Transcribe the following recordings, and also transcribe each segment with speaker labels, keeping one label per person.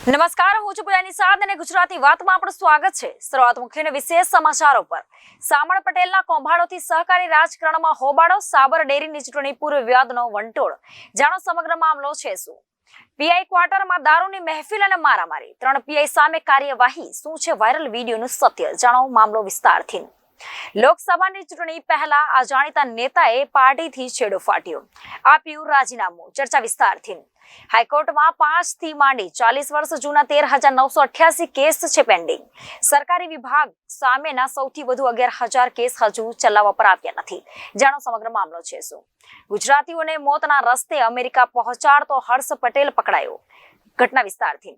Speaker 1: નમસ્કાર, હું છું પૂજાની સાથ અને ગુજરાતી વાતમાં આપણું સ્વાગત છે। શરૂઆત મુખ્ય અને વિશેષ સમાચારો પર। સામળ પટેલના કૌભાંડોથી સહકારી રાજકારણમાં હોબાળો, સાબર ડેરીની ચૂંટણી પૂર્વ વિવાદનો વંટોળ। જાણો સમગ્ર મામલો છે શું। પીઆઈ ક્વાર્ટરમાં દારૂની મહેફિલ અને મારામારી, 3 પીઆઈ સામે કાર્યવાહી, શું છે વાયરલ વિડીયોનું સત્ય, જાણો મામલો વિસ્તારથી। લોકસભાની ચૂંટણી પહેલા આ જાણીતા નેતાએ પાર્ટીથી છેડો ફાટ્યો, આપ્યું રાજીનામું, ચર્ચા વિસ્તારથી। હાઈકોર્ટમાં 5 થી માંડી 40 વર્ષ જૂના 13,988 કેસ છે પેન્ડિંગ। સરકારી વિભાગ સામેના સૌથી વધુ 11,000 કેસ હજુ ચલાવવા પર આવ્યા નથી, જાણો સમગ્ર મામલો છે શું। ગુજરાતીઓને મોતના રસ્તે અમેરિકા પહોંચાડતો હર્ષ પટેલ પકડાયો, ઘટના વિસ્તારથી।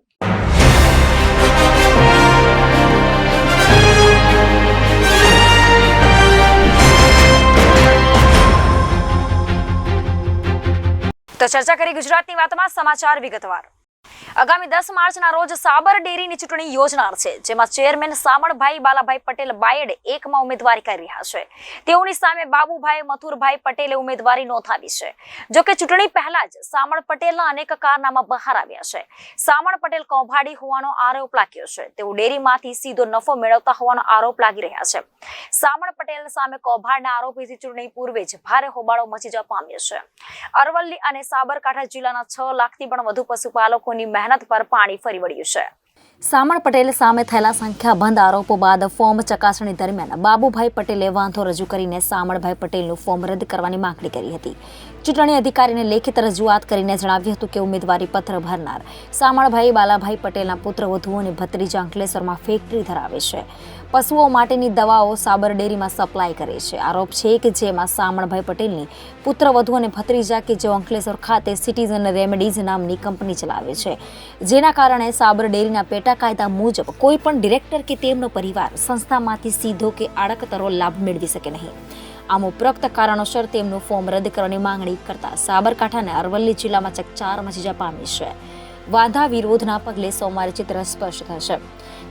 Speaker 1: તો ચર્ચા કરી ગુજરાતની વાતમાં સમાચાર વિગતવાર। આગામી 10 માર્ચના રોજ સાબર ડેરીની ચૂંટણી યોજનાર છે, જેમાં ચેરમેન સામળભાઈ બાલાભાઈ પટેલ બાયડ 1 માં ઉમેદવારી કરી રહ્યા છે। તેઓની સામે બાબુભાઈ મથુરભાઈ પટેલે ઉમેદવારી નોંધાવી છે। જો કે ચૂંટણી પહેલા જ સામળ પટેલના અનેક કારનામા બહાર આવ્યા છે। સામળ પટેલ કૌભાંડી હોવાનો આરોપ લાગ્યો છે, તેઓ ડેરીમાંથી સીધો નફો મેળવતા હોવાનો આરોપ લાગી રહ્યા છે। સામળ પટેલ સામે કૌભાંડના આરોપીથી ચૂંટણી પૂર્વે જ ભારે હોબાળો મચી જવા પામ્યો છે। અરવલ્લી અને સાબરકાંઠા જિલ્લાના 6 લાખથી પણ વધુ પશુપાલકોની મહેનત પર પાણી ફરી વળ્યું છે। સામળ પટેલ સામે થયેલા સંખ્યાબંધ આરોપો બાદ ફોર્મ ચકાસણી દરમિયાન બાબુભાઈ પટેલે વાંધો રજૂ કરીને સામળભાઈ પટેલનું ફોર્મ રદ કરવાની માંગણી કરી હતી। ચૂંટણી અધિકારીને લેખિત રજૂઆત કરીને જણાવ્યું હતું કે ઉમેદવારી પત્ર ભરનાર સામળભાઈ બાલાભાઈ પટેલના પુત્રવધુ અને ભત્રીજા અંકલેશ્વરમાં ફેક્ટરી ધરાવે છે, પશુઓ માટેની દવાઓ સાબર ડેરીમાં સપ્લાય કરે છે। આરોપ છે કે જેમાં સામળભાઈ પટેલની પુત્રવધુ અને ભત્રીજા કે જેઓ અંકલેશ્વર ખાતે સિટીઝન રેમેડીઝ નામની કંપની ચલાવે છે, જેના કારણે સાબર ડેરીના પેટા કાયદા મુજબ કોઈ પણ ડિરેક્ટર કે તેમનો પરિવાર સંસ્થામાંથી સીધો કે આડકતરો લાભ મેળવી શકે નહીં। આમ ઉપરોક્ત કારણોસર તેમનું ફોર્મ રદ કરવાની માંગણી કરતા સાબરકાંઠા અને અરવલ્લી જિલ્લામાં ચકચાર મચી જવા પામી છે। વાંધા વિરોધના પગલે સોમવારે ચિત્ર સ્પષ્ટ થશે।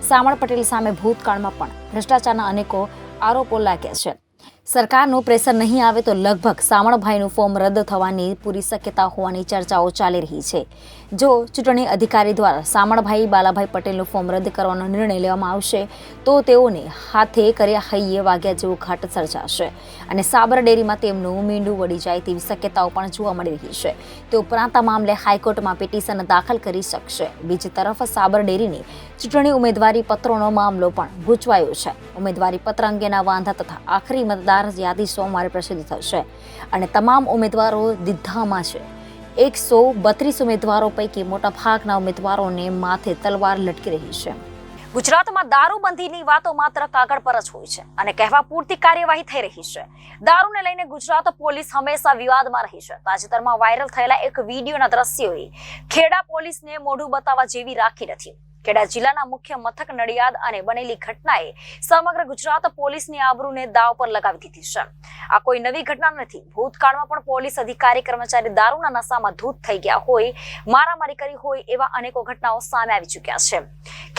Speaker 1: સામળ પટેલ સામે ભૂતકાળમાં પણ ભ્રષ્ટાચારના અનેકો આરોપો લાગ્યા છે। સરકારનું પ્રેશર નહીં આવે તો લગભગ સામળભાઈનું ફોર્મ રદ થવાની પૂરી શક્યતા હોવાની ચર્ચાઓ ચાલી રહી છે। જો ચૂંટણી અધિકારી દ્વારા સામળભાઈ બાલાભાઈ પટેલનું ફોર્મ રદ કરવાનો નિર્ણય લેવામાં આવશે તો તેઓને હાથે કર્યા હૈયે વાગ્યા જેવો ઘાટ સર્જાશે અને સાબર ડેરીમાં તેમનું મીંડું વળી જાય તેવી શક્યતાઓ પણ જોવા મળી રહી છે। તે ઉપરાંત આ મામલે હાઈકોર્ટમાં પિટિશન દાખલ કરી શકશે। બીજી તરફ સાબર ડેરીની ચૂંટણી ઉમેદવારી પત્રોનો મામલો પણ ગૂંચવાયો છે। ઉમેદવારી પત્ર અંગેના વાંધા તથા આખરી મતદાર યાદી સોમવારે પ્રસિદ્ધ થશે અને તમામ ઉમેદવારો દિધામાં છે। 132 ઉમેદવારો પૈકી મોટા ભાગના ઉમેદવારોને માથે તલવાર લટકી રહી છે। ગુજરાતમાં દારૂબંધીની વાતો માત્ર કાગળ પર જ હોય છે અને કહેવા પૂરતી કાર્યવાહી થઈ રહી છે। દારૂને લઈને ગુજરાત પોલીસ હંમેશા વિવાદમાં રહી છે। તાજેતરમાં વાયરલ થયેલા એક વિડીયોના દ્રશ્યોએ ખેડા પોલીસને મોઢું બતાવવા જેવી રાખી નથી। ખેડા જિલ્લાના મુખ્ય મથક નડિયાદ અને બનેલી ઘટનાએ સમગ્ર ગુજરાત પોલીસની આબરૂને દાવ પર લગાવી દીધી છે। આ કોઈ નવી ઘટના નથી। ભૂતકાળમાં પણ પોલીસ અધિકારી કર્મચારી દારૂના નશામાં ધૂત થઈ ગયા હોય, મારામારી કરી હોય એવા અનેકો ઘટનાઓ સામે આવી ચૂક્યા છે।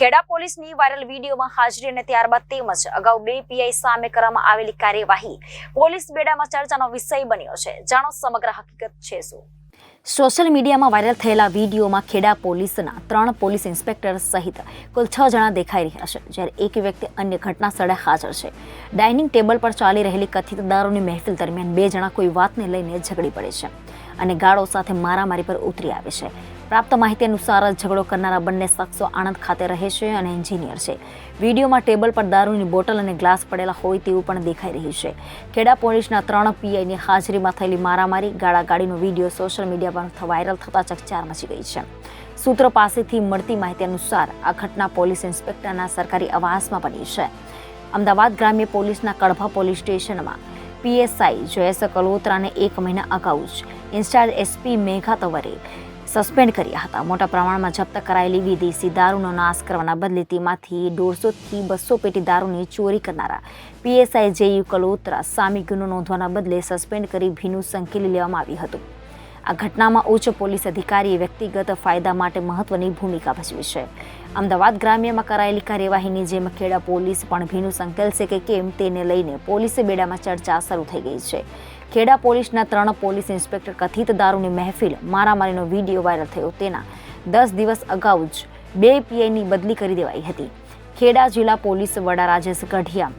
Speaker 1: ખેડા પોલીસની વાયરલ વિડીયોમાં હાજરી અને ત્યારબાદ તેમજ અગાઉ 2 પીઆઈ સામે કરવામાં આવેલી કાર્યવાહી પોલીસ બેડામાં ચર્ચાનો વિષય બન્યો છે। જાણો સમગ્ર હકીકત છે શું। સોશિયલ મીડિયામાં વાયરલ થયેલા વિડીયોમાં ખેડા પોલીસના 3 પોલીસ ઇન્સ્પેક્ટર સહિત કુલ 6 જણા દેખાઈ રહ્યા છે, જ્યારે એક વ્યક્તિ અન્ય ઘટના સ્થળે હાજર છે। ડાઇનિંગ ટેબલ પર ચાલી રહેલી કથિત દારૂની મહેફિલ દરમિયાન 2 જણા કોઈ વાતને લઈને ઝઘડી પડે છે અને ગાળો સાથે મારામારી પર ઉતરી આવે છે। પ્રાપ્ત માહિતી અનુસાર ઝઘડો કરનારા બંને શખ્સો આણંદ ખાતે રહે છે અને એન્જિનિયર છે। વિડીયોમાં ટેબલ પર દારૂની બોટલ અને ગ્લાસ પડેલા હોય તેવું પણ દેખાઈ રહ્યું છે। ખેડા પોલીસના 3 પીઆઈની હાજરીમાં થયેલી મારામારી ગાળાગાળીનો વિડીયો સોશિયલ મીડિયા પર વાયરલ થતા ચકચાર મચી ગઈ છે। સૂત્રો પાસેથી મળતી માહિતી અનુસાર આ ઘટના પોલીસ ઇન્સ્પેક્ટરના સરકારી આવાસમાં બની છે। અમદાવાદ ગ્રામ્ય પોલીસના કડભા પોલીસ સ્ટેશનમાં પીએસઆઈ જયેશ કલોત્રાને 1 મહિના અગાઉ જ ઇન્ચાર્જ એસપી મેઘા તવરે સસ્પેન્ડ કર્યા હતા। મોટા પ્રમાણમાં જપ્ત કરાયેલી વિદેશી દારૂનો નાશ કરવાના બદલે તેમાંથી 150 થી 200 પેટી દારૂની ચોરી કરનારા પીએસઆઈ જેયુ કલોત્રા સામે ગુનો નોંધવાના બદલે સસ્પેન્ડ કરી ભીનું સંકેલી લેવામાં આવ્યું હતું। આ ઘટનામાં ઉચ્ચ પોલીસ અધિકારીએ વ્યક્તિગત ફાયદા માટે મહત્વની ભૂમિકા ભજવી છે। અમદાવાદ ગ્રામ્યમાં કરાયેલી કાર્યવાહીની જેમ ખેડા પોલીસ પણ ભીનું સંકેલશે કે કેમ તેને લઈને પોલીસ બેડામાં ચર્ચા શરૂ થઈ ગઈ છે। ખેડા પોલીસના 3 પોલીસ ઇન્સ્પેક્ટર કથિત દારૂની મહેફિલ મારામારીનો વિડીયો વાયરલ થયો તેના 10 દિવસ અગાઉ જ 2 પીઆઈની બદલી કરી દેવાઈ હતી. ખેડા જિલ્લા પોલીસ વડા રાજેશ ગઢિયા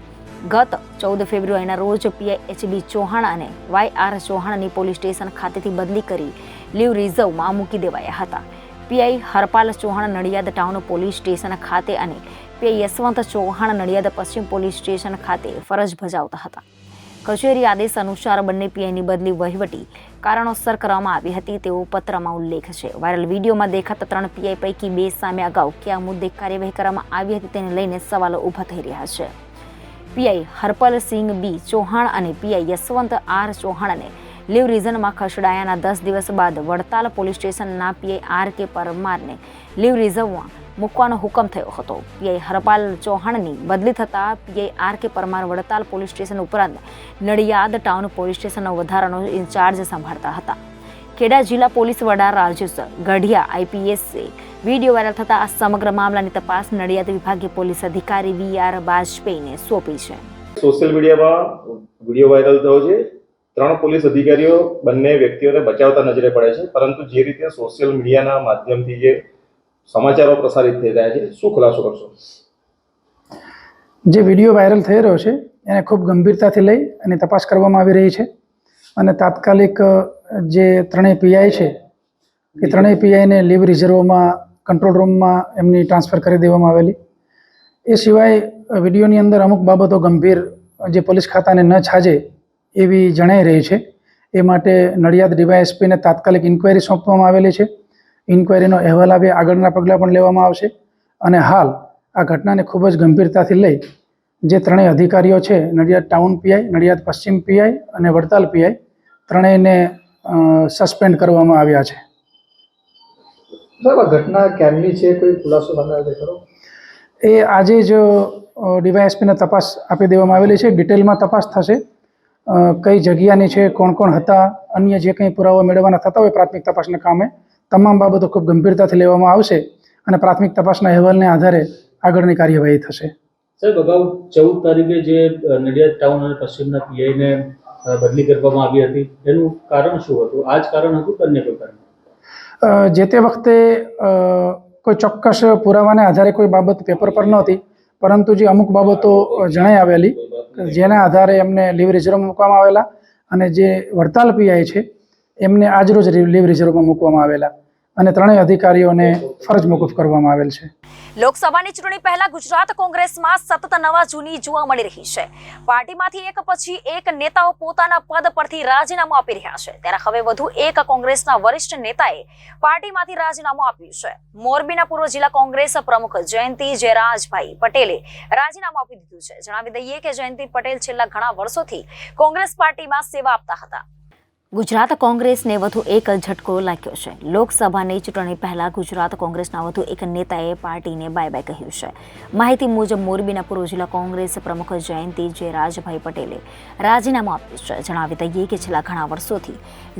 Speaker 1: ગત 14 ફેબ્રુઆરીના રોજ પીઆઈ HB ચૌહાણ અને YR ચૌહાણની પોલીસ સ્ટેશન ખાતેથી બદલી કરી લીવ રિઝર્વમાં મૂકી દેવાયા હતા. PI Harpal Chauhan Nadiad town police station ખાતે અને પીઆઈ યશવંત ચૌહાણ નડિયાદ પશ્ચિમ પોલીસ સ્ટેશન ખાતે ફરજ બજાવતા હતા. કચેરી આદેશ અનુસાર બંને પીઆઈની બદલી વહીવટી કારણોસર કરવામાં આવી હતી તેવો પત્રમાં ઉલ્લેખ છે. વાયરલ વિડીયોમાં દેખાતા 3 પીઆઈ પૈકી 2 સામે અગાઉ કયા મુદ્દે કાર્યવાહી કરવામાં આવી હતી તેને લઈને સવાલો ઊભા થઈ રહ્યા છે. પીઆઈ હરપલસિંહ બી ચૌહાણ અને પીઆઈ યશવંત R ચૌહાણને લીવ રિઝર્વમાં ખસેડાયાના 10 દિવસ બાદ વડતાલ પોલીસ સ્ટેશનના પીઆઈ RK પરમારને લીવ રિઝર્વમાં મૂકવાનો હુકમ થયો હતો. પીઆઈ હરપાલ ચૌહાણની બદલી થતાં PI RK Parmar Vadtal police station ઉપરાંત નડિયાદ ટાઉન પોલીસ સ્ટેશનનો વધારાનો ઇન્ચાર્જ સંભાળતા હતા. ખેડા જિલ્લા પોલીસ વડા Rajesh Gadhiya IPS video viral થતા આ સમગ્ર મામલાની તપાસ નડિયાદ વિભાગીય પોલીસ અધિકારી VR બાજપેયીને સોંપી છે.
Speaker 2: સોશિયલ મીડિયામાં વિડીયો વાયરલ થયો છે. 3 પોલીસ અધિકારીઓ બંને વ્યક્તિઓને બચાવતા નજરે પડે છે, પરંતુ જે રીતે સોશિયલ મીડિયાના માધ્યમથી જે સમાચારો પ્રસારિત થઈ રહ્યા છે, શું ખુલાસો કરશો?
Speaker 3: જે વિડીયો વાયરલ થઈ રહ્યો છે એને ખૂબ ગંભીરતાથી લઈ અને તપાસ કરવામાં આવી રહી છે અને તાત્કાલિક જે 3 પીઆઈ છે એ 3 પીઆઈને લીવ રિઝર્વમાં કંટ્રોલ રૂમમાં એમની ટ્રાન્સફર કરી દેવામાં આવેલી. એ સિવાય વિડીયોની અંદર અમુક બાબતો ગંભીર જે પોલીસ ખાતાને ન છાજે એવી જણાઈ રહી છે. એ માટે નડિયાદ DYSPને તાત્કાલિક ઇન્ક્વાયરી સોંપવામાં આવેલી છે. ઇન્ક્વાયરીનો અહેવાલ આવે આગળના પગલાં પણ લેવામાં આવશે અને હાલ આ ઘટનાને ખૂબ જ ગંભીરતાથી લઈ જે 3 અધિકારીઓ છે નડિયાદ ટાઉન પીઆઈ, નડિયાદ પશ્ચિમ પીઆઈ અને વડતાલ પીઆઈ ત્રણેયને સસ્પેન્ડ કરવામાં આવ્યા છે.
Speaker 4: ઘટના ક્યારની છે, કોઈ ખુલાસો સામે આવે ખરો?
Speaker 3: એ આજે જ DYSPને તપાસ આપી દેવામાં આવેલી છે. ડિટેલમાં તપાસ થશે, કઈ જગ્યાની છે, કોણ કોણ હતા, અન્ય જે કંઈ પુરાવા મેળવવાના થતા હોય પ્રાથમિક તપાસના કામે તમામ બાબતો ખૂબ ગંભીરતાથી લેવામાં આવશે અને પ્રાથમિક તપાસના અહેવાલને આધારે આગળની કાર્યવાહી થશે.
Speaker 5: સાહેબ, અગાઉ 14 તારીખે જે નડિયાદ ટાઉન અને પશ્ચિમના પીઆઈને બદલી કરવામાં આવી હતી એનું કારણ શું હતું? આ જ કારણ હતું કે અન્ય કોઈ કારણ?
Speaker 3: જે તે વખતે કોઈ ચોક્કસ પુરાવાને આધારે કોઈ બાબત પેપર પર નહોતી, પરંતુ જે અમુક બાબતો જણાઈ આવેલી જેના આધારે એમને લીવ રિઝર્વમાં મૂકવામાં આવેલા અને જે વડતાલ પીઆઈ છે એમને આજરોજ લીવ રિઝર્વમાં મૂકવામાં આવેલા અને 3 અધિકારીઓને ફરજ મોકૂફ કરવામાં આવેલ છે.
Speaker 1: લોકસભાની ચૂંટણી પહેલા ગુજરાત કોંગ્રેસમાં સતત નવા જૂની જોવા મળી રહી છે. પાર્ટીમાંથી એક પછી એક નેતાઓ પોતાના પદ પરથી રાજીનામું આપી રહ્યા છે, ત્યારે હવે વધુ એક કોંગ્રેસના વરિષ્ઠ નેતાએ પાર્ટીમાંથી રાજીનામું આપ્યું છે. મોરબીના પૂર્વ જિલ્લા કોંગ્રેસ પ્રમુખ જયંતિ જયરાજભાઈ પટેલે રાજીનામું આપી દીધું છે. જણાવી દઈએ કે જયંતિ પટેલ છેલ્લા ઘણા વર્ષોથી કોંગ્રેસ પાર્ટીમાં સેવા આપતા હતા. ગુજરાત કોંગ્રેસને વધુ એક ઝટકો લાગ્યો છે. લોકસભાની ચૂંટણી પહેલા ગુજરાત કોંગ્રેસના વધુ એક નેતાએ પાર્ટીને બાય બાય કહ્યું છે. માહિતી મુજબ મોરબીના પૂર્વ જિલ્લા કોંગ્રેસ પ્રમુખ જયંતિ જયરાજભાઈ પટેલે રાજીનામું આપ્યું છે. જણાવી દઈએ કે છેલ્લા ઘણા વર્ષોથી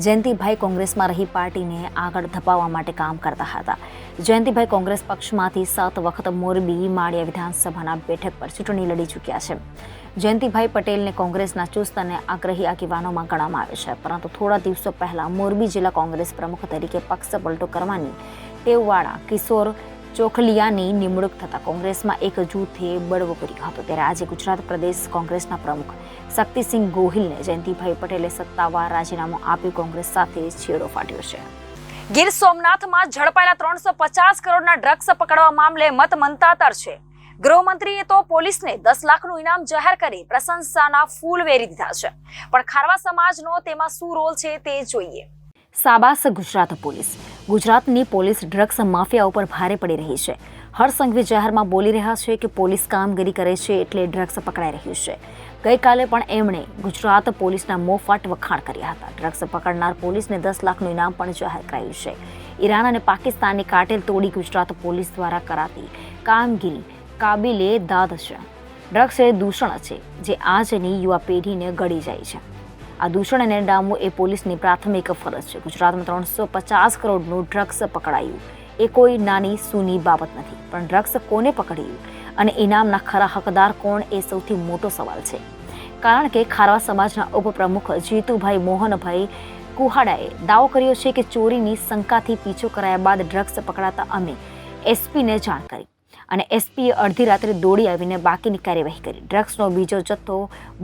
Speaker 1: જયંતિભાઈ કોંગ્રેસમાં રહી પાર્ટીને આગળ ધપાવવા માટે કામ કરતા હતા. જયંતિભાઈ કોંગ્રેસ પક્ષમાંથી 7 વખત મોરબી માળિયા વિધાનસભાના બેઠક પર ચૂંટણી લડી ચૂક્યા છે. જયંતિભાઈ પટેલને કોંગ્રેસના ચુસ્ત અને આગ્રહી આગેવાનોમાં ગણવામાં આવે છે, પરંતુ થોડા દિવસો પહેલા મોરબી જિલ્લા કોંગ્રેસ પ્રમુખ તરીકે પક્ષ પલટો કરવાની ટેવવાળા કિશોર ચોખલિયાની નિમણૂક થતા કોંગ્રેસમાં એક જૂથે બળવો કર્યો હતો. ત્યારે આજે ગુજરાત પ્રદેશ કોંગ્રેસના પ્રમુખ શક્તિસિંહ ગોહિલને જયંતિભાઈ પટેલે સત્તાવાર રાજીનામું આપ્યું કોંગ્રેસ સાથે છેડો ફાટ્યો છે. ગીર સોમનાથમાં ઝડપાયેલા 350 કરોડના ડ્રગ્સ પકડવા મામલે મત મંતાતર છે. ગૃહમંત્રીએ તો પોલીસને 10 લાખનું ઇનામ જાહેર કરી પ્રશંસાના ફૂલ વેરી દીધા છે, પણ ખારવા સમાજનો તેમાં શું રોલ છે તે જોઈએ. સાબાસ ગુજરાત પોલીસ. ગુજરાતની પોલીસ ડ્રગ્સ માફિયા ઉપર ભારે પડી રહી છે. હરસંઘવી જાહેરમાં બોલી રહ્યા છે કે પોલીસ કામગીરી કરે છે એટલે ડ્રગ્સ પકડાઈ રહ્યું છે. ગઈકાલે પણ એમણે ગુજરાત પોલીસના મોફાટ વખાણ કર્યા હતા. ડ્રગ્સ પકડનાર પોલીસને 10 લાખનું ઇનામ પણ જાહેર કરાયું છે. ઈરાન અને પાકિસ્તાનની કાર્ટેલ તોડી ગુજરાત પોલીસ દ્વારા કરાતી કામગીરી કાબિલે દાદ છે. ડ્રગ્સ એ દૂષણ છે જે આજની યુવા પેઢીને ગળી જાય છે. આ દૂષણને ડામવું એ પોલીસની પ્રાથમિક ફરજ છે. ગુજરાતમાં 350 કરોડનું ડ્રગ્સ પકડાયું એ કોઈ નાની સૂની બાબત નથી, પણ ડ્રગ્સ કોને પકડ્યું અને ઇનામના ખરા હકદાર કોણ એ સૌથી મોટો સવાલ છે. કારણ કે ખારવા સમાજના ઉપપ્રમુખ જીતુભાઈ મોહનભાઈ કુહાડાએ દાવો કર્યો છે કે ચોરીની શંકાથી પીછો કરાયા બાદ ડ્રગ્સ પકડાતા અમે એસપીને જાણ કરી અને એસપીએ અડધી રાત્રે દોડી આવીને બાકીની કાર્યવાહી કરી ડ્રગ્સનો બીજો જથ્થો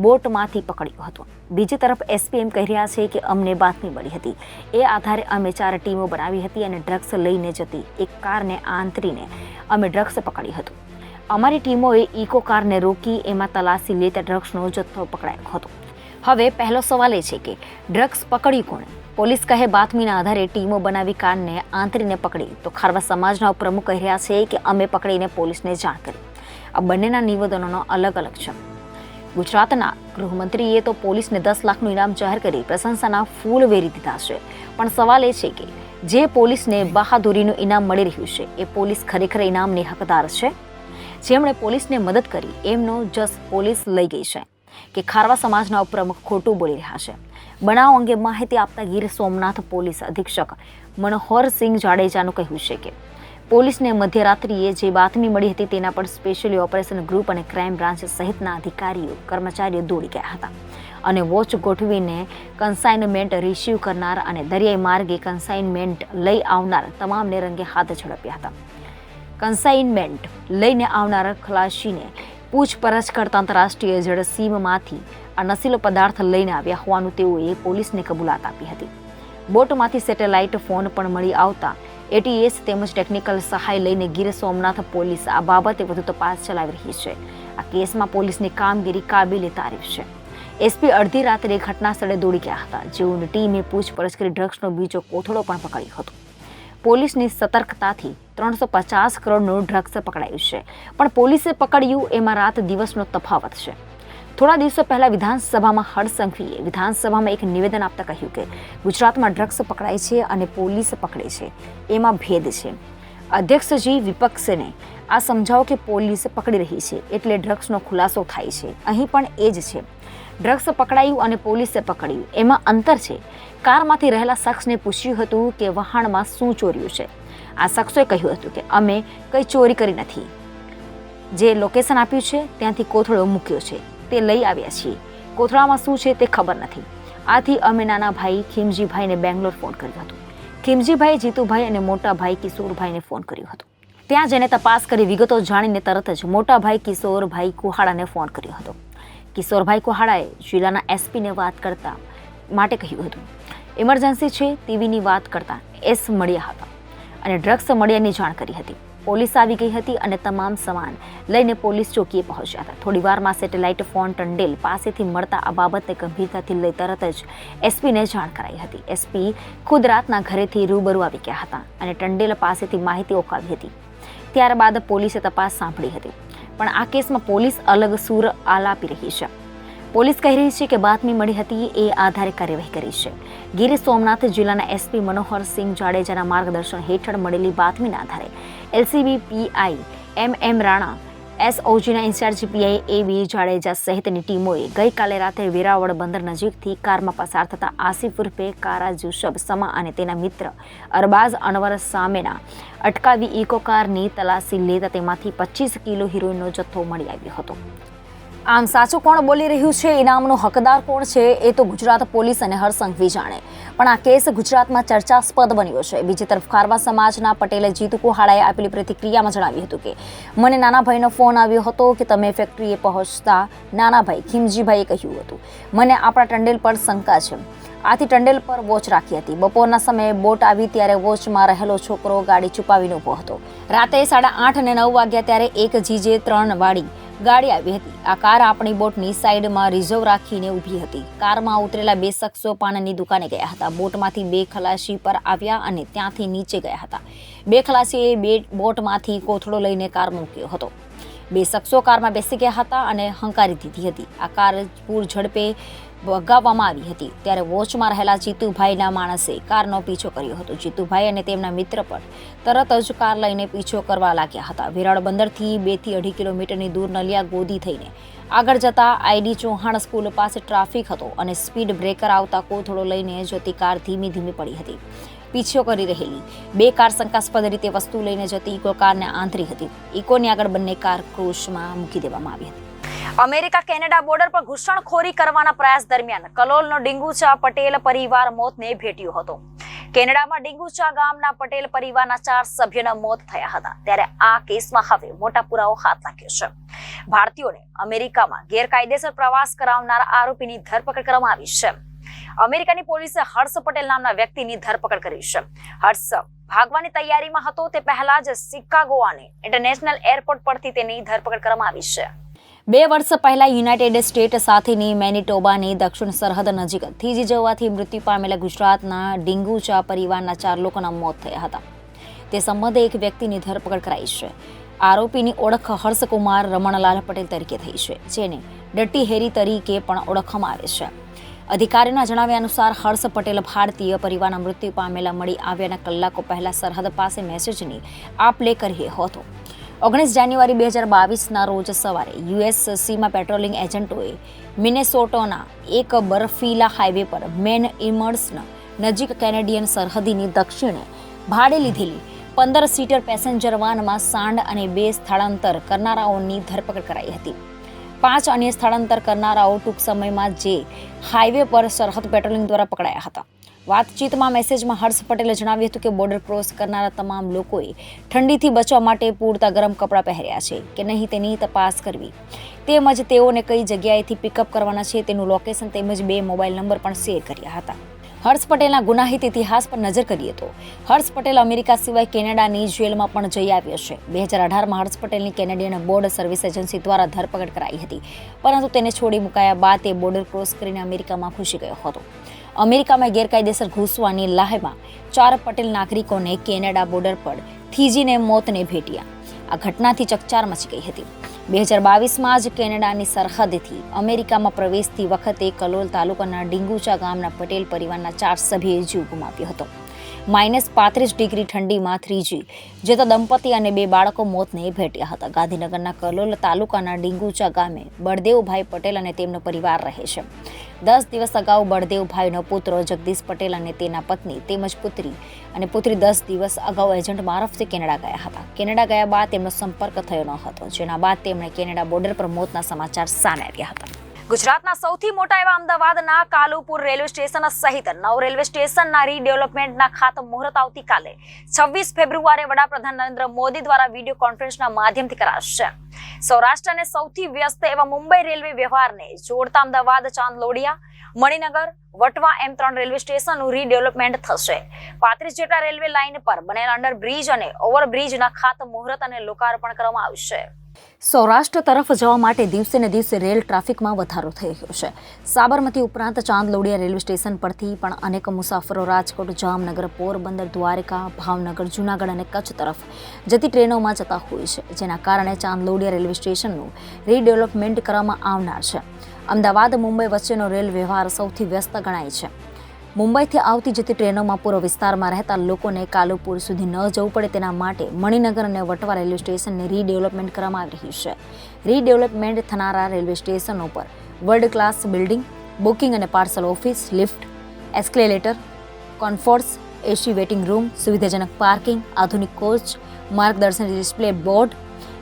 Speaker 1: બોટમાંથી પકડ્યો હતો. બીજી તરફ એસપી એમ કહી રહ્યા છે કે અમને બાતમી મળી હતી, એ આધારે અમે 4 ટીમો બનાવી હતી અને ડ્રગ્સ લઈને જતી એક કારને આંતરીને અમે ડ્રગ્સ પકડી હતું. અમારી ટીમોએ ઇકો કારને રોકી એમાં તલાશી લેતા ડ્રગ્સનો જથ્થો પકડાયો હતો. હવે પહેલો સવાલ એ છે કે ડ્રગ્સ પકડ્યું કોણે? પોલીસ કહે બાતમીના આધારે ટીમો બનાવી કારને આંતરીને પકડી, તો ખારવા સમાજના પ્રમુખ કહી રહ્યા છે કે અમે પકડીને પોલીસને જાણ કરી. આ બંનેના નિવેદનોનો અલગ અલગ છે. ગુજરાતના ગૃહમંત્રીએ તો પોલીસને 10 લાખનું ઇનામ જાહેર કરી પ્રશંસાના ફૂલ વેરી દીધા છે. પણ સવાલ એ છે કે જે પોલીસને બહાદુરીનું ઇનામ મળી રહ્યું છે એ પોલીસ ખરેખર ઇનામની હકદાર છે? જેમણે પોલીસને મદદ કરી એમનો જસ પોલીસ લઈ ગઈ છે કે ખારવા સમાજના પ્રમુખ ખોટું બોલી રહ્યા છે? બનાવ અંગે માહિતી આપતા ગીર સોમનાથ પોલીસ અધિક્ષક મનોહરસિંહ જાડેજાનું કહ્યું છે કે પોલીસને મધ્યરાત્રિએ જે બાતમી મળી હતી તેના પર સ્પેશિયલી ઓપરેશન ગ્રુપ અને ક્રાઇમ બ્રાન્ચ સહિતના અધિકારીઓ કર્મચારીઓ દોડી ગયા હતા અને વોચ ગોઠવીને કન્સાઇનમેન્ટ રિસીવ કરનાર અને દરિયાઈ માર્ગે કન્સાઇનમેન્ટ લઈ આવનાર તમામને રંગે હાથ ઝડપ્યા હતા. કન્સાઇનમેન્ટ લઈને આવનાર ખલાસીને પૂછપરછ કરતા આંતરરાષ્ટ્રીય જળસીમમાંથી આ નશીલો પદાર્થ લઈને આવ્યા હોવાનું તેઓએ પોલીસને કબૂલાત આપી હતી. બોટમાંથી સેટેલાઇટ ફોન પણ મળી આવતા એટીએસ તેમજ ટેકનિકલ સહાય લઈને ગીર સોમનાથ પોલીસ આ બાબતે વધુ તપાસ ચલાવી રહી છે. આ કેસમાં પોલીસની કામગીરી કાબિલે તારીફ છે. એસપી અડધી રાત્રે ઘટના સ્થળે દોડી ગયા હતા, જેઓની ટીમે પૂછપરછ કરી ડ્રગ્સનો બીજો કોથળો પણ પકડ્યો હતો. પોલીસની સતર્કતાથી 350 કરોડનું ડ્રગ્સ પકડાયું છે, પણ પોલીસે પકડ્યું એમાં રાત દિવસનો તફાવત છે. થોડા દિવસો પહેલા વિધાનસભામાં હર્ષ સંઘવીએ વિધાનસભામાં એક નિવેદન આપતા કહ્યું કે ગુજરાતમાં ડ્રગ્સ પકડાય છે અને પોલીસ પકડે છે, એમાં ભેદ છે. અધ્યક્ષજી વિપક્ષને આ સમજાવો કે પોલીસ પકડી રહી છે એટલે ડ્રગ્સનો ખુલાસો થાય છે. અહીં પણ એ જ છે. ડ્રગ્સ પકડાયું અને પોલીસે પકડ્યું એમાં અંતર છે. કારમાંથી રહેલા શખ્સને પૂછ્યું હતું કે વહાણમાં શું ચોર્યું છે. આ શખ્સોએ કહ્યું હતું કે અમે કંઈ ચોરી કરી નથી, જે લોકેશન આપ્યું છે ત્યાંથી કોથળો મૂક્યો છે તે લઈ આવ્યા છીએ, કોથળામાં શું છે તે ખબર નથી. આથી અમે નાના ભાઈ ખીમજીભાઈને બેંગ્લોર ફોન કર્યો હતો. ખીમજીભાઈ જીતુભાઈ અને મોટા ભાઈ કિશોરભાઈને ફોન કર્યો હતો. ત્યાં જઈને તપાસ કરી વિગતો જાણીને તરત જ મોટા ભાઈ કિશોરભાઈ કુહાડાને ફોન કર્યો હતો. કિશોરભાઈ કુહાડાએ જિલ્લાના એસપીને વાત કરતા માટે કહ્યું હતું. ઇમરજન્સી છે તેવીની વાત કરતા એસ મળ્યા હતા અને ડ્રગ્સ મળ્યાની જાણ કરી હતી. પોલીસ આવી ગઈ હતી અને તમામ સામાન લઈને પોલીસ ચોકીએ પહોંચ્યા હતા. થોડી વારમાં સેટેલાઇટ ફોન ટંડેલ પાસેથી મળતા આ બાબતને ગંભીરતાથી લઈ તરત જ એસપીને જાણ કરાઈ હતી. એસપી ખુદ રાતના ઘરેથી રૂબરૂ આવી ગયા હતા અને ટંડેલ પાસેથી માહિતી ઓકાવી હતી. ત્યારબાદ પોલીસે તપાસ સાંભળી હતી. પણ આ કેસમાં પોલીસ અલગ સૂર આલાપી રહી છે. પોલીસ કહી રહી છે કે બાતમી મળી હતી એ આધારે કાર્યવાહી કરી છે. ગીર સોમનાથ જિલ્લાના એસપી મનોહરસિંહ જાડેજાના માર્ગદર્શન હેઠળ મળેલી બાતમીના આધારે એલસીબી પીઆઈ એમ રાણા, એસઓજીના ઇન્ચાર્જ પીઆઈ એબી જાડેજા સહિતની ટીમોએ ગઈકાલે રાત્રે વેરાવળ બંદર નજીકથી કારમાં પસાર થતા આસિફ ઉર્ફે કારા જુસબ સમા અને તેના મિત્ર અરબાઝ અનવર સામેના અટકાવી ઇકો કારની તલાશી લેતા તેમાંથી 25 કિલો હિરોઈનનો જથ્થો મળી આવ્યો હતો. આમ સાચું કોણ બોલી રહ્યું છે, ઇનામનો હકદાર કોણ છે, એ તો ગુજરાત પોલીસ અને હર્ષ સંઘવી જાણે. પણ આ કેસ ગુજરાતમાં ચર્ચાસ્પદ બન્યો છે. બીજી તરફ ખારવા સમાજના પટેલે જીતુ કુહાડાએ આપેલી પ્રતિક્રિયામાં જણાવ્યું હતું કે મને નાના ભાઈનો ફોન આવ્યો હતો કે તમે ફેક્ટરીએ પહોંચતા નાના ભાઈ ખીમજીભાઈએ કહ્યું હતું મને આપણા ટંડેલ પર શંકા છે, આથી ટંડેલ પર વોચ રાખી હતી. બપોરના સમયે બોટ આવી ત્યારે વોચમાં રહેલો છોકરો ગાડી છુપાવીને ઊભો હતો. રાતે 8:30 અને 9 વાગ્યા ત્યારે એક GJ3 વાળી ગાડી આવી હતી. આ કાર આપણી બોટની સાઈડમાં રિઝર્વ રાખીને ઊભી હતી. કારમાં ઉતરેલા 2 શખ્સો પાનની દુકાને ગયા હતા. બોટમાંથી 2 ખલાસી પર આવ્યા અને ત્યાંથી નીચે ગયા હતા. 2 ખલાસીએ બોટમાંથી કોથળો લઈને કાર મૂક્યો હતો. 2 શખ્સો કારમાં બેસી ગયા હતા અને હંકારી દીધી હતી. આ કાર પૂર ઝડપે ભગાવવામાં આવી હતી. ત્યારે વોચમાં રહેલા જીતુભાઈના માણસે કારનો પીછો કર્યો હતો. જીતુભાઈ અને તેમના મિત્ર પર તરત જ કાર લઈને પીછો કરવા લાગ્યા હતા. વેરાવળ બંદરથી 2 થી 2.5 કિલોમીટરની દૂર નલિયા ગોદી થઈને આગળ જતા આઈડી ચૌહાણ સ્કૂલ પાસે ટ્રાફિક હતો અને સ્પીડ બ્રેકર આવતા કોથળો લઈને જતી કાર ધીમી ધીમી પડી હતી. પીછો કરી રહેલી 2 કાર શંકાસ્પદ રીતે વસ્તુ લઈને જતી ઇકો કારને આંતરી હતી. ઇકોની આગળ બંને કાર ક્રોશમાં મૂકી દેવામાં આવી હતી. અમેરિકા કેનેડા બોર્ડર પર ઘૂસણખોરી કરવાના પ્રયાસ દરમિયાન કલોલનો ડીંગુચા પટેલ પરિવાર મોતને ભેટ્યો હતો. કેનેડામાં ડીંગુચા ગામના પટેલ પરિવારના 4 સભ્યોના મોત થયા હતા, ત્યારે આ કેસમાં હવે મોટા પુરાવો હાથ લાગ્યો છે. ભારતીયોને અમેરિકામાં ગેરકાયદેસર પ્રવાસ કરાવનાર આરોપીની ધરપકડ કરવામાં આવી છે. અમેરિકાની પોલીસે હર્ષ પટેલ નામના વ્યક્તિની ધરપકડ કરી છે. હર્ષ ભાગવાની તૈયારીમાં હતો તે પહેલા જ શિકાગોની ઇન્ટરનેશનલ એરપોર્ટ પરથી તેની ધરપકડ કરવામાં આવી છે. 2 વર્ષ પહેલા યુનાઇટેડ સ્ટેટ સાથેની મેનિટોબાની દક્ષિણ સરહદ નજીક થીજી જવાથી મૃત્યુ પામેલા ગુજરાતના ડીંગુચા પરિવારના 4 લોકોના મોત થયા હતા. તે સંબંધે એક વ્યક્તિની ધરપકડ કરાઈ છે. આરોપીની ઓળખ હર્ષકુમાર રમણલાલ પટેલ તરીકે થઈ છે, જેને ડર્ટી હેરી તરીકે પણ ઓળખવામાં આવે છે. અધિકારીઓના જણાવ્યા અનુસાર હર્ષ પટેલ ભારતીય પરિવારના મૃત્યુ પામેલા મળી આવ્યાના કલાકો પહેલા સરહદ પાસે મેસેજની આપ-લે કરી રહ્યો હતો. 19 જાન્યુઆરી 2022ના રોજ સવારે યુએસસીમાં પેટ્રોલિંગ એજન્ટોએ મિનેસોટાના એક બર્ફીલા હાઈવે પર મેન ઇમર્સના નજીક કેનેડિયન સરહદીની દક્ષિણે ભાડે લીધેલી 15 સીટર પેસેન્જર વાનમાં સાંડ અને 2 સ્થળાંતર કરનારાઓની ધરપકડ કરાઈ હતી. 5 અન્ય સ્થળાંતર કરનારાઓ ટૂંક સમયમાં જે હાઈવે પર સરહદ પેટ્રોલિંગ દ્વારા પકડાયા હતા. વાતચીતમાં મેસેજમાં હર્ષ પટેલે જણાવ્યું હતું કે બોર્ડર ક્રોસ કરનારા તમામ લોકોએ ઠંડીથી બચવા માટે પૂરતા ગરમ કપડાં પહેર્યા છે કે નહીં તેની તપાસ કરવી, તેમજ તેઓને કઈ જગ્યાએથી પિકઅપ કરવાના છે તેનું લોકેશન તેમજ 2 મોબાઈલ નંબર પણ શેર કર્યા હતા. હર્ષ પટેલના ગુનાહિત ઇતિહાસ પર નજર કરીએ તો હર્ષ પટેલ અમેરિકા સિવાય કેનેડાની જેલમાં પણ જઈ આવ્યો છે. 2018માં હર્ષ પટેલની કેનેડિયન બોર્ડર સર્વિસ એજન્સી દ્વારા ધરપકડ કરાઈ હતી, પરંતુ તેને છોડી મુકાયા બાદ તે બોર્ડર ક્રોસ કરીને અમેરિકામાં ઘૂસી ગયો હતો. અમેરિકામાં ગેરકાયદેસર ઘૂસવાની લાહેમાં 4 પટેલ નાગરિકોને કેનેડા બોર્ડર પર થીજીને મોતને ભેટ્યા. આ ઘટનાથી ચકચાર મચી ગઈ હતી. 2022માં જ કેનેડાની સરહદથી અમેરિકામાં પ્રવેશતી વખતે કલોલ તાલુકાના ડીંગુચા ગામના પટેલ પરિવારના 4 સભ્યોએ જીવ ગુમાવ્યો હતો. -35 ડિગ્રી ઠંડીમાં થ્રીજી જતા દંપતી અને 2 બાળકો મોતને ભેટ્યા હતા. ગાંધીનગરના કલોલ તાલુકાના ડીંગુચા ગામે બળદેવભાઈ પટેલ અને તેમનો પરિવાર રહે છે. 10 દિવસ અગાઉ બળદેવભાઈનો પુત્ર જગદીશ પટેલ અને તેના પત્ની તેમજ પુત્રી 10 દિવસ અગાઉ એજન્ટ મારફતે કેનેડા ગયા હતા. કેનેડા ગયા બાદ તેમનો સંપર્ક થયો ન હતો, જેના બાદ તેમણે કેનેડા બોર્ડર પર મોતના સમાચાર સામે આવ્યા હતા. ગુજરાતના સૌથી મોટા એવા અમદાવાદના કાલુપુર રેલવે સ્ટેશન સહિત 9 રેલવે સ્ટેશનના રીડેવલપમેન્ટના ખાતમુહૂર્ત આવતીકાલે 26 ફેબ્રુઆરીએ વડાપ્રધાન નરેન્દ્ર મોદી દ્વારા વિડીયો કોન્ફરન્સના માધ્યમથી કરાશે. સૌરાષ્ટ્રને સૌથી વ્યસ્ત એવા મુંબઈ રેલવે વ્યવહારને જોડતા અમદાવાદ, ચાંદલોડિયા, મણિનગર, વટવા એમ 3 રેલવે સ્ટેશનનું રીડેવલપમેન્ટ થશે. 35 જેટલા રેલવે લાઇન પર બનેલા અંડરબ્રિજ અને ઓવરબ્રિજના ખાતમુહૂર્ત અને લોકાર્પણ કરવામાં આવશે. સૌરાષ્ટ્ર તરફ જવા માટે દિવસે ને દિવસે રેલ ટ્રાફિકમાં વધારો થઈ રહ્યો છે. સાબરમતી ઉપરાંત ચાંદલોડિયા રેલવે સ્ટેશન પરથી પણ અનેક મુસાફરો રાજકોટ, જામનગર, પોરબંદર, દ્વારકા, ભાવનગર, જૂનાગઢ અને કચ્છ તરફ જતી ટ્રેનોમાં જતા હોય છે, જેના કારણે ચાંદલોડિયા રેલવે સ્ટેશનનું રીડેવલપમેન્ટ કરવામાં આવનાર છે. અમદાવાદ મુંબઈ વચ્ચેનો રેલ વ્યવહાર સૌથી વ્યસ્ત ગણાય છે. મુંબઈથી આવતી જતી ટ્રેનોમાં પૂર્વ વિસ્તારમાં રહેતા લોકોને કાલુપુર સુધી ન જવું પડે તેના માટે મણિનગર અને વટવા રેલવે સ્ટેશનને રીડેવલપમેન્ટ કરવામાં આવી રહ્યું છે. રીડેવલપમેન્ટ થનારા રેલવે સ્ટેશનો પર વર્લ્ડ ક્લાસ બિલ્ડિંગ, બુકિંગ અને પાર્સલ ઓફિસ, લિફ્ટ, એસ્કેલેટર, કોન્ફોર્સ, એસી વેઇટિંગ રૂમ, સુવિધાજનક પાર્કિંગ, આધુનિક કોચ, માર્ગદર્શન display board,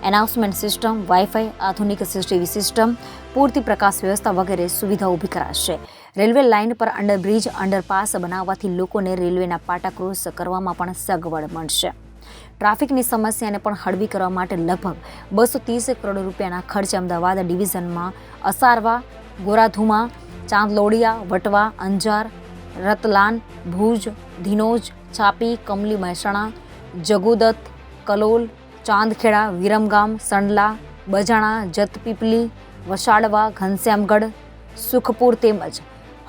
Speaker 1: announcement system, wifi, આધુનિક સીસીટીવી સિસ્ટમ, પૂરતી પ્રકાશ વ્યવસ્થા વગેરે સુવિધા ઊભી કરાશે. રેલવે લાઇન પર અંડરબ્રિજ, અંડરપાસ બનાવવાથી લોકોને રેલવેના પાટા ક્રોસ કરવામાં પણ સગવડ મળશે. ટ્રાફિકની સમસ્યાને પણ હળવી કરવા માટે લગભગ 230 કરોડ રૂપિયાના ખર્ચે અમદાવાદ ડિવિઝનમાં અસારવા, ગોરાધુમા, ચાંદલોડિયા, વટવા, અંજાર, રતલાન, ભુજ, ધીનોજ, છાપી, કમલી, મહેસાણા, જગુદત, કલોલ, ચાંદખેડા, વિરમગામ, સંડલા, બજાણા, જતપીપલી, વસાડવા, ઘનશ્યામગઢ, સુખપુર તેમજ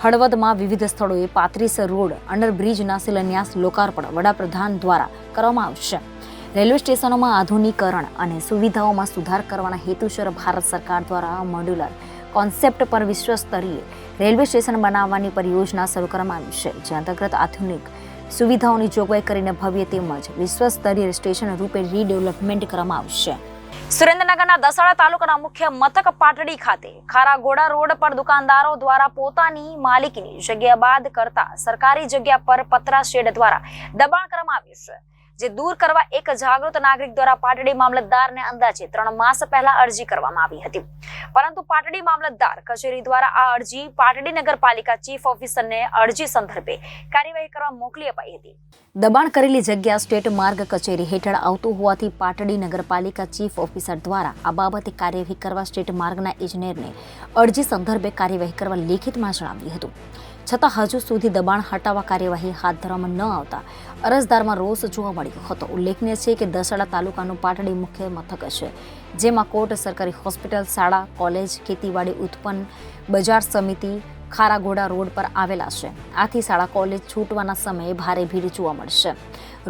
Speaker 1: હળવદમાં વિવિધ સ્થળોએ 35 રોડ અંડરબ્રિજના શિલાન્યાસ લોકાર્પણ વડાપ્રધાન દ્વારા કરવામાં આવશે. રેલવે સ્ટેશનોમાં આધુનિકરણ અને સુવિધાઓમાં સુધાર કરવાના હેતુસર ભારત સરકાર દ્વારા મોડ્યુલર કોન્સેપ્ટ પર વિશ્વસ્તરીય રેલવે સ્ટેશન બનાવવાની પરિયોજના શરૂ કરવામાં આવી છે, જે અંતર્ગત આધુનિક સુવિધાઓની જોગવાઈ કરીને ભવ્ય તેમજ વિશ્વસ્તરીય સ્ટેશન રૂપે રીડેવલપમેન્ટ કરવામાં આવશે. સુરેન્દ્રનગરના દસાડા તાલુકાના મુખ્ય મથક પાટડી ખાતે ખારાઘોડા રોડ પર દુકાનદારો દ્વારા પોતાની માલિકીની જગ્યા બાદ કરતા સરકારી જગ્યા પર પતરા શેડ દ્વારા દબાણ કરવામાં આવ્યું છે, જે દૂર કરવા એક જાગૃત નાગરિક દ્વારા પાટડી મામલતદારને અંદાજે 3 માસ પહેલા અરજી કરવામાં આવી હતી, પરંતુ પાટડી મામલતદાર કચેરી દ્વારા આ અરજી પાટડી નગરપાલિકા ચીફ ઓફિસરને અરજી સંદર્ભે કાર્યવાહી કરવા મોકલી અપાઈ હતી. દબાણ કરેલી જગ્યા સ્ટેટ માર્ગ કચેરી હેઠળ આવતું હોવાથી પાટડી નગરપાલિકા ચીફ ઓફિસર દ્વારા આ બાબતે કાર્યવાહી કરવા સ્ટેટ માર્ગના ઇજનેરને અરજી સંદર્ભે કાર્યવાહી કરવા લેખિતમાં જણાવ્યું હતું. છતાં હજુ સુધી દબાણ હટાવવા કાર્યવાહી હાથ ધરવામાં ન આવતા અરજદારમાં રોષ જોવા મળ્યો હતો. ઉલ્લેખનીય છે કે દસાડા તાલુકાનું પાટડી મુખ્ય મથક છે, જેમાં કોર્ટ, સરકારી હોસ્પિટલ, શાળા, કોલેજ, ખેતીવાડી ઉત્પન્ન બજાર સમિતિ ખારાગોડા રોડ પર આવેલા છે. આથી શાળા કોલેજ છૂટવાના સમયે ભારે ભીડ જોવા મળશે.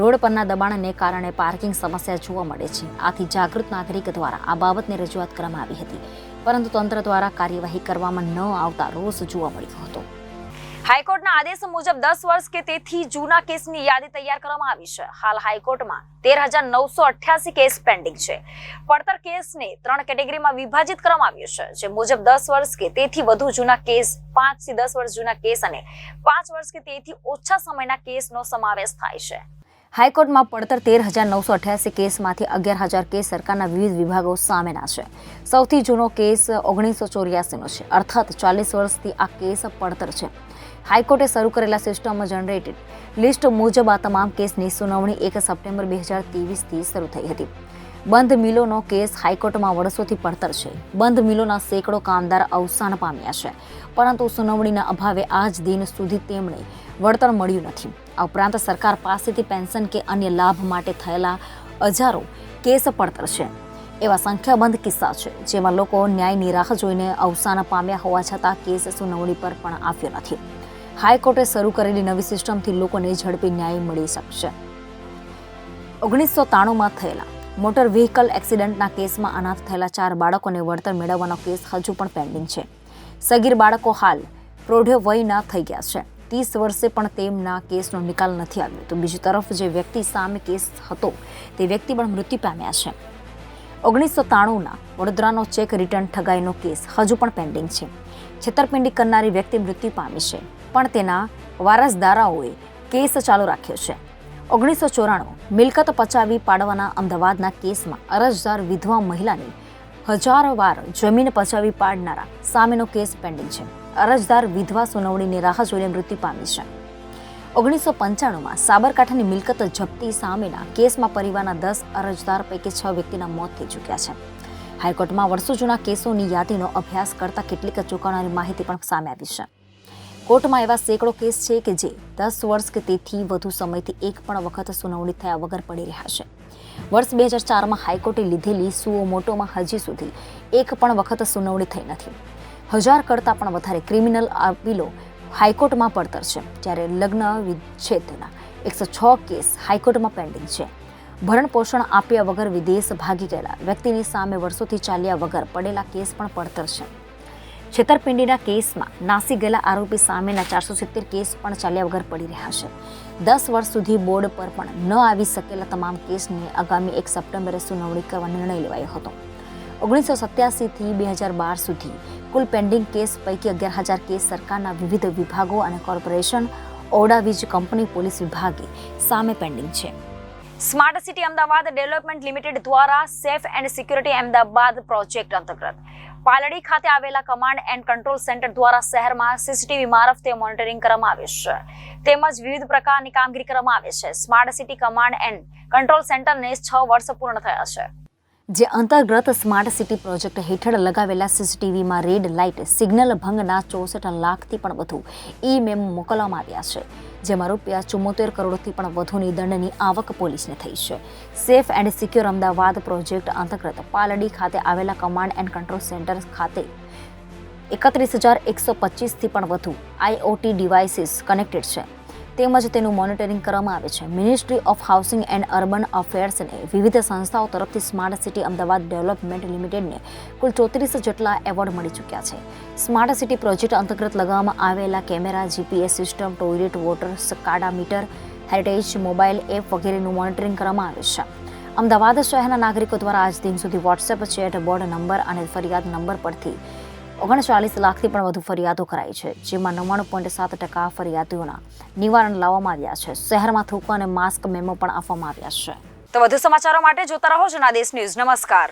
Speaker 1: રોડ પરના દબાણને કારણે પાર્કિંગ સમસ્યા જોવા મળે છે. આથી જાગૃત નાગરિક દ્વારા આ બાબતને રજૂઆત કરવામાં આવી હતી, પરંતુ તંત્ર દ્વારા કાર્યવાહી કરવામાં ન આવતા રોષ જોવા મળ્યો હતો. હાઈકોર્ટના આદેશ મુજબ 10 વર્ષ કે તેથી જૂના કેસની યાદી તૈયાર કરવામાં આવી છે. હાલ હાઈકોર્ટમાં 13,988 કેસ પેન્ડિંગ છે. પડતર કેસને 3 કેટેગરીમાં વિભાજિત કરવામાં આવ્યો છે, જે મુજબ 10 વર્ષ કે તેથી વધુ જૂના કેસ, 5 થી 10 વર્ષ જૂના કેસ અને 5 વર્ષ કે તેથી ઓછા સમયના કેસનો સમાવેશ થાય છે. હાઈકોર્ટમાં પડતર 13,988 કેસમાંથી 11,000 કેસ સરકારના વિવિધ વિભાગો સામેના છે. સૌથી જૂનો કેસ 1984નો છે, અર્થાત 40 વર્ષથી આ કેસ પડતર છે. હાઈકોર્ટે શરૂ કરેલા સિસ્ટમ જનરેટેડ લિસ્ટ મુજબ આ તમામ કેસની સુનાવણી 1 સપ્ટેમ્બર 2023થી શરૂ થઈ હતી. બંધ મિલોનો કેસ હાઈકોર્ટમાં વર્ષોથી પડતર છે. બંધ મિલોના સેંકડો કામદાર અવસાન પામ્યા છે, પરંતુ સુનાવણીના અભાવે આજ દિન સુધી તેમને વળતર મળ્યું નથી. આ ઉપરાંત સરકાર પાસેથી પેન્શન કે અન્ય લાભ માટે થયેલા હજારો કેસ પડતર છે. એવા સંખ્યાબંધ કિસ્સા છે, જેમાં લોકો ન્યાયની રાહ જોઈને અવસાન પામ્યા હોવા છતાં કેસ સુનાવણી પર પણ આવ્યો નથી. હાઈકોર્ટે શરૂ કરેલી નવી સિસ્ટમથી લોકોને ઝડપી ન્યાય મળી શકશે. 1993માં થયેલા મોટર વ્હીકલ એક્સિડન્ટના કેસમાં અનાથ થયેલા 4 બાળકોને વળતર મેળવવાનો કેસ હજુ પણ પેન્ડિંગ છે. સગીર બાળકો હાલ પ્રૌઢ વયના થઈ ગયા છે. 30 વર્ષે પણ તેમના કેસનો નિકાલ નથી આવ્યો. તો બીજી તરફ જે વ્યક્તિ સામે કેસ હતો તે વ્યક્તિ પણ મૃત્યુ પામ્યા છે. 1993ના વડોદરાનો ચેક રિટર્ન ઠગાઈનો કેસ હજુ પણ પેન્ડિંગ છે. છેતરપિંડી કરનારી વ્યક્તિ મૃત્યુ પામી છે, પણ તેના વારસદારોએ કેસ ચાલુ રાખ્યો છે. 1994 મિલકત પચાવી પાડવાના અમદાવાદના કેસમાં અરજદાર વિધવા મહિલાની હજારો વાર જમીન પચાવી પાડનારા સામેનો કેસ પેન્ડિંગ છે. અરજદાર વિધવા સુનાવણીની રાહ જોઈને મૃત્યુ પામી છે. 1995માં સાબરકાંઠાની મિલકત જપ્તી સામેના કેસમાં પરિવારના 10 અરજદાર પૈકી 6 વ્યક્તિના મોત થઈ ચૂક્યા છે. હાઈકોર્ટમાં વર્ષો જૂના કેસોની યાદીનો અભ્યાસ કરતા કેટલીક ચોંકાવનારી માહિતી પણ સામે આવી છે. કોર્ટમાં એવા સેંકડો કેસ છે કે જે 10 વર્ષ કે તેથી વધુ સમયથી એક પણ વખત સુનાવણી થયા વગર પડી રહ્યા છે. વર્ષ 2004માં હાઈકોર્ટે લીધેલી સુઓ મોટોમાં હજી સુધી એક પણ વખત સુનાવણી થઈ નથી. 1000 કરતાં પણ વધારે ક્રિમિનલ અપીલો હાઈકોર્ટમાં પડતર છે, જ્યારે લગ્ન વિચ્છેદના 106 કેસ હાઈકોર્ટમાં પેન્ડિંગ છે. ભરણ પોષણ આપ્યા વગર વિદેશ ભાગી ગયેલા વ્યક્તિની સામે વર્ષોથી ચાલ્યા વગર પડેલા કેસ પણ પડતર છે. છેતરપિંડીના કેસમાં નાસી ગયેલા આરોપી સામેના 470 કેસ પણ ચાલ્યા વગર પડી રહ્યા છે. 10 વર્ષ સુધી બોર્ડ પર પણ ન આવી શકેલા તમામ કેસની આગામી 1 સપ્ટેમ્બરે સુનાવણી કરવા નિર્ણય લેવાયો હતો. 1987 થી 2012 સુધી કુલ પેન્ડિંગ કેસ પૈકી 11,000 કેસ સરકારના વિવિધ વિભાગો અને કોર્પોરેશન, ઓડા વીજ કંપની, પોલીસ વિભાગે સામે પેન્ડિંગ છે. Smart city Ahmedabad development limited દ્વારા safe and security Ahmedabad project અંતર્ગત પાલડી ખાતે આવેલા કમાન્ડ એન્ડ કંટ્રોલ સેન્ટર દ્વારા શહેરમાં સીસીટીવી મારફતે મોનિટરિંગ કરવામાં આવે છે, તેમજ વિવિધ પ્રકારની કામગીરી કરવામાં આવે છે. Smart city command and control સેન્ટરને 6 વર્ષ પૂર્ણ થયા છે, જે અંતર્ગત સ્માર્ટ સિટી પ્રોજેક્ટ હેઠળ લગાવેલા સીસીટીવીમાં રેડ લાઇટ સિગ્નલ ભંગના 64 લાખથી પણ વધુ ઈ-મેમ મોકલવામાં આવ્યા છે, જેમાં ₹74 કરોડથી પણ વધુની દંડની આવક પોલીસને થઈ છે. Safe and secure Ahmedabad project અંતર્ગત પાલડી ખાતે આવેલા કમાન્ડ એન્ડ કંટ્રોલ સેન્ટર ખાતે 31,125થી પણ વધુ IoT ડિવાઇસીસ કનેક્ટેડ છે, તેમજ તેનું મોનિટરિંગ કરવામાં આવે છે. Ministry of housing and urban અફેર્સને વિવિધ સંસ્થાઓ તરફથી સ્માર્ટ સિટી અમદાવાદ ડેવલપમેન્ટ લિમિટેડને કુલ 34 જેટલા એવોર્ડ મળી ચૂક્યા છે. સ્માર્ટ સિટી પ્રોજેક્ટ અંતર્ગત લગાવવામાં આવેલા camera, GPS system, toilet water, SCADA meter, heritage mobile app વગેરેનું મોનિટરિંગ કરવામાં આવે છે. અમદાવાદ શહેરના નાગરિકો દ્વારા આજ દિન સુધી વોટ્સએપ, ચેટ બોર્ડ નંબર અને ફરિયાદ નંબર પરથી 39 લાખથી પણ વધુ ફરિયાદો કરાઈ છે, જેમાં 99.7% ફરિયાદોના નિવારણ લાવવામાં આવ્યા છે. શહેરમાં થૂંકવા અને માસ્ક મેમો પણ આપવામાં આવ્યા છે. તો વધુ સમાચારો માટે જોતા રહો જનાદેશ ન્યૂઝ. નમસ્કાર.